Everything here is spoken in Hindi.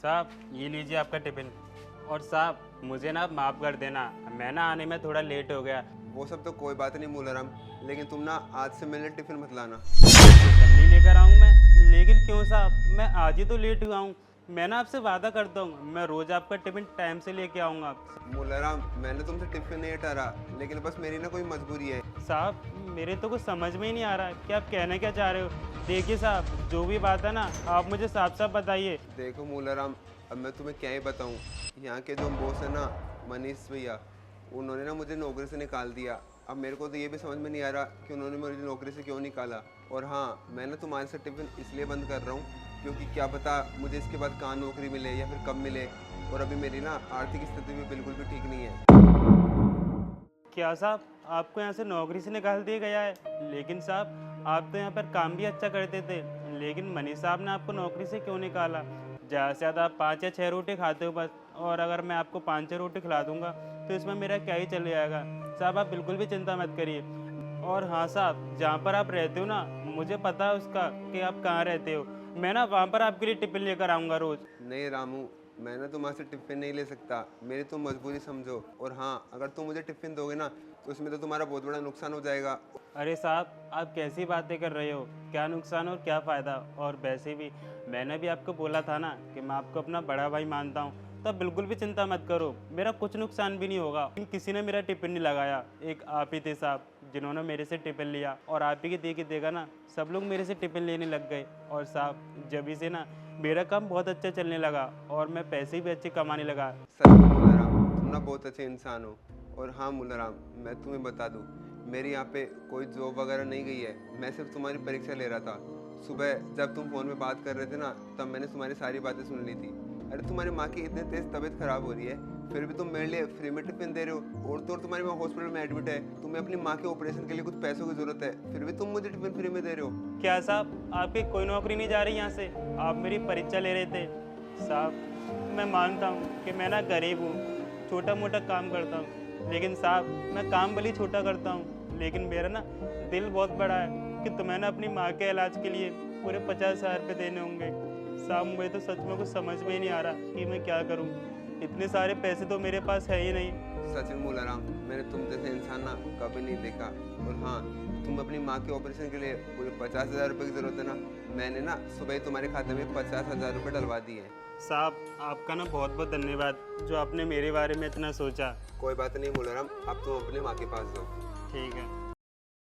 साहब ये लीजिए आपका टिफ़िन। और साहब मुझे ना माफ़ कर देना, मैं ना आने में थोड़ा लेट हो गया। वो सब तो कोई बात नहीं मूलाराम, लेकिन तुम ना आज से मेरे लिए टिफिन मत लाना। टिफ़िन नहीं लेकर आऊँ मैं? लेकिन क्यों साहब, मैं आज ही तो लेट हुआ हूँ। मैं ना आपसे वादा करता हूँ, मैं रोज़ आपका टिफ़िन टाइम से लेके आऊँगा। मूलाराम, मैंने तुमसे टिफिन नहीं हटा रहा, लेकिन बस मेरी ना कोई मजबूरी है। साहब मेरे तो कुछ समझ में ही नहीं आ रहा कि आप कहना क्या चाह रहे हो। देखिए साहब, जो भी बात है ना, आप मुझे साफ साफ बताइए। देखो मूलाराम, अब मैं तुम्हें क्या ही बताऊं। यहाँ के जो बॉस है ना, मनीष भैया, उन्होंने ना मुझे नौकरी से निकाल दिया। अब मेरे को तो ये भी समझ में नहीं आ रहा कि उन्होंने मुझे नौकरी से क्यों निकाला। और हाँ, मैं ना तुम्हारे से टिफिन इसलिए बंद कर रहा हूँ क्योंकि क्या पता मुझे इसके बाद कहाँ नौकरी मिले या फिर कब मिले। और अभी मेरी ना आर्थिक स्थिति भी बिल्कुल भी ठीक नहीं है। क्या साहब, आपको यहाँ से नौकरी से निकाल दिया गया है? लेकिन साहब आप तो यहाँ पर काम भी अच्छा करते थे। लेकिन मनीष साहब ने आपको नौकरी से क्यों निकाला? ज़्यादा से ज़्यादा आप 5 या 6 रोटी खाते हो बस। और अगर मैं आपको 5-6 रोटी खिला दूंगा तो इसमें मेरा क्या ही चले जाएगा। साहब आप बिल्कुल भी चिंता मत करिए। और हाँ साहब, जहाँ पर आप रहते हो ना, मुझे पता है उसका कि आप कहाँ रहते हो। मैं ना वहाँ पर आपके लिए टिफिन लेकर आऊँगा रोज़। नहीं रामू, मैं ना तुम्हारे से टिफ़िन नहीं ले सकता। मेरी तुम मजबूरी समझो। और हाँ, अगर तुम मुझे टिफ़िन दोगे ना तो उसमें तो तुम्हारा बहुत बड़ा नुकसान हो जाएगा। अरे साहब, आप कैसी बातें कर रहे हो? क्या नुकसान और क्या फ़ायदा? और वैसे भी मैंने भी आपको बोला था ना कि मैं आपको अपना बड़ा भाई मानता हूँ। तो आप बिल्कुल भी चिंता मत करो, मेरा कुछ नुकसान भी नहीं होगा। लेकिन किसी ने मेरा टिफ़िन नहीं लगाया, एक आप ही थे साहब जिन्होंने मेरे से टिफ़िन लिया। और आप ही के देख के देखा ना, सब लोग मेरे से टिफ़िन लेने लग गए। और साहब जभी से ना मेरा काम बहुत अच्छा चलने लगा और मैं पैसे भी अच्छे कमाने लगा। सच में मूलाराम, तुम ना बहुत अच्छे इंसान हो। और हाँ मूलाराम, मैं तुम्हें बता दूँ, मेरी यहाँ पे कोई जॉब वगैरह नहीं गई है। मैं सिर्फ तुम्हारी परीक्षा ले रहा था। सुबह जब तुम फ़ोन में बात कर रहे थे ना, तब मैंने तुम्हारी सारी बातें सुन ली थी। अरे तुम्हारी माँ की इतनी तेज़ तबीयत खराब हो रही है, फिर भी तुम मेरे लिए फ्री में टिफिन दे रहे हो। और तो और तुम्हारी माँ हॉस्पिटल में एडमिट है, तुम्हें अपनी माँ के ऑपरेशन के लिए कुछ पैसों की ज़रूरत है, फिर भी तुम मुझे टिफिन फ्री में दे रहे हो। क्या साहब, आपकी कोई नौकरी नहीं जा रही यहाँ से? आप मेरी परीक्षा ले रहे थे। साहब मैं मानता हूँ कि मैं ना गरीब हूँ, छोटा मोटा काम करता हूँ। लेकिन साहब मैं काम भले ही छोटा करता हूँ, लेकिन मेरा ना दिल बहुत बड़ा है कि तुम्हें ना अपनी माँ के इलाज के लिए पूरे 50,000 रुपये देने होंगे। साहब मुझे तो सच में कुछ समझ में ही नहीं आ रहा कि मैं क्या करूँ। इतने सारे पैसे तो मेरे पास है ही नहीं। सच में मूलाराम, मैंने तुम जैसे इंसान ना कभी नहीं देखा। और हाँ, तुम अपनी माँ के ऑपरेशन के लिए पूरे 50,000 रुपये की ज़रूरत है ना, मैंने ना सुबह ही तुम्हारे खाते में 50,000 रुपये डलवा दिए हैं। साहब आपका ना बहुत बहुत धन्यवाद जो आपने मेरे बारे में इतना सोचा। कोई बात नहीं मूलाराम, अब तुम अपने माँ के पास जाओ। ठीक है।